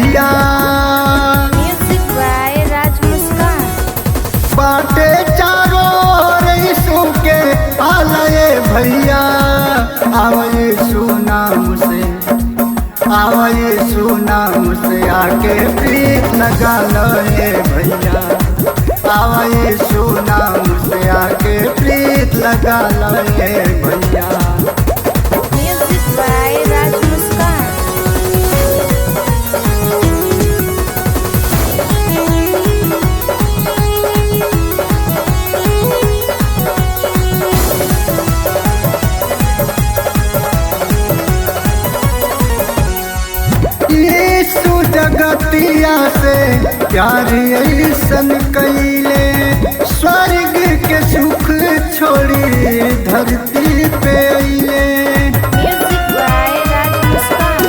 भैया। Music by Raj मुस्कान। बाटे चारों ओर यीशु के आलय भैया। आवा यीशु नाम से, आवा यीशु नाम से आके प्रीत लगा लो ये भैया। आवा यीशु नाम से आके प्रीत लगा लो ये भैया। म्यूजिक बाय राज मुस्कान। यीशु जगतिया से प्यार ऐसन कैले, स्वर्ग के सुख छोड़ी धरती पे अइले। म्यूजिक बाय राज मुस्कान।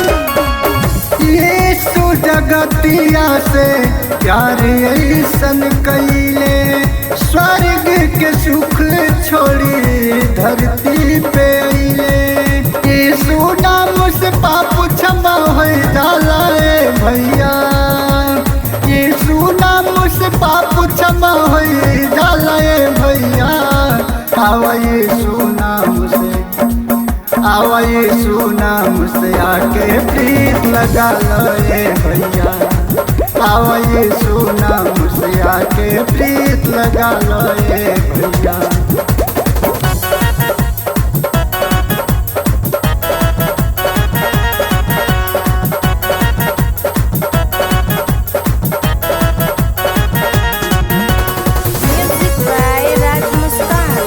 यीशु जगतिया से प्यार ऐसन कैले, स्वर्ग के सुख छोड़ी धरती पे अइले। यीशु नाम से पाप क्षमा हो जाला ए भैया। यीशु नाम से पाप क्षमा हो जाला ए भैया। आवा यीशु नाम से, आवा यीशु नाम से आके प्रीत लगा लो ए भैया। आवा यीशु नाम से आके प्रीत लगा लो ए भैया। म्यूजिक बाय राज मुस्कान।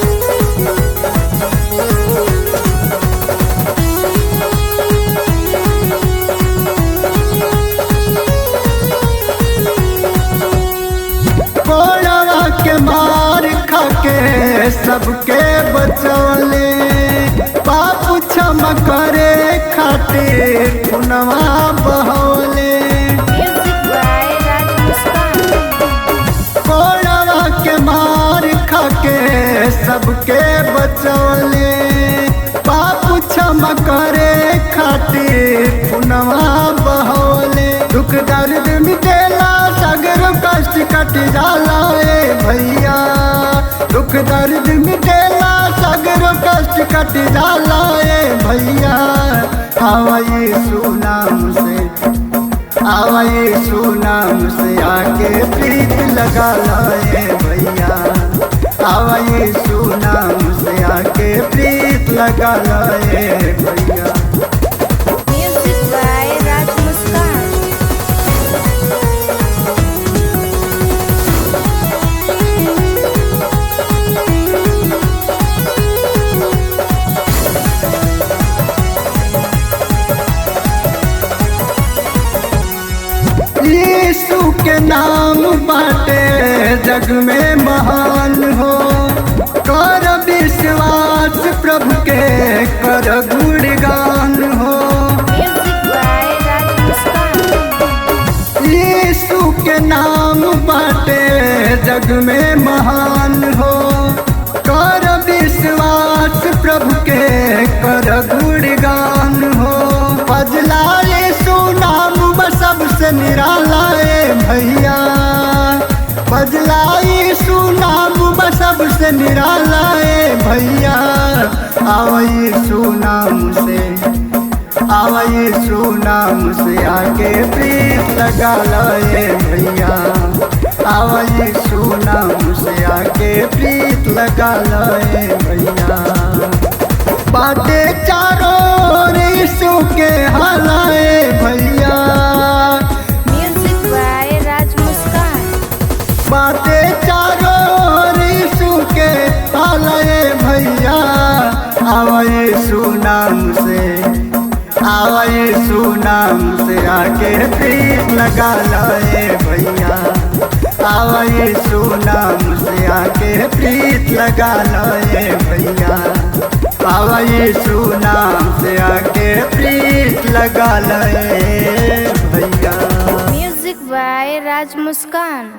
कोड़वा के मार खाके सबके बचौले, पाप क्षमा करे खातिर खुनवा बहौले। म्यूजिक बाय राज मुस्कान। कोड़वा के मार खाके सबके बचौले, पाप क्षमा करे खातिर खुनवा बहौले। दुख दर्द मिटेला सगर कष्ट कट जाला ए भैया। दुख दर्द मिटेला सगर कष्ट कट जाला ए भैया। आवा यीशु नाम से, आवा यीशु नाम से आके प्रीत लगा लो ए भैया। आवा यीशु नाम से आके प्रीत लगा लो ए भैया। म्यूजिक बाय राज मुस्कान। यीशु के नाम बाटे जग में महान हो। कर विश्वास प्रभु के कर गुणगान हो। म्यूजिक बाय राज मुस्कान। यीशु के नाम बाटे जग में महान हो। कर विश्वास प्रभु के कर गुणगान हो। बजला यीशु नाम सबसे निराला ए भैया। बजला यीशु नाम सबसे निराला ए भैया। आवा यीशु नाम से, आवा यीशु नाम से आके प्रीत लगा लो ए भैया। आवा यीशु नाम से आके प्रीत लगा लो ए भैया। बाटे चारों ओर यीशु के हाला ए भैया। म्यूजिक बाय राज मुस्कान। बाटे चारों ओर यीशु के हाला ए भैया। आवा यीशु नाम से, आवा यीशु नाम से आके प्रीत लगा लो ए भैया। आवा यीशु नाम से आके प्रीत लगा लो ए भैया। आवा यीशु नाम से आके प्रीत लगा लो ए भैया। Music by Raj Muskan.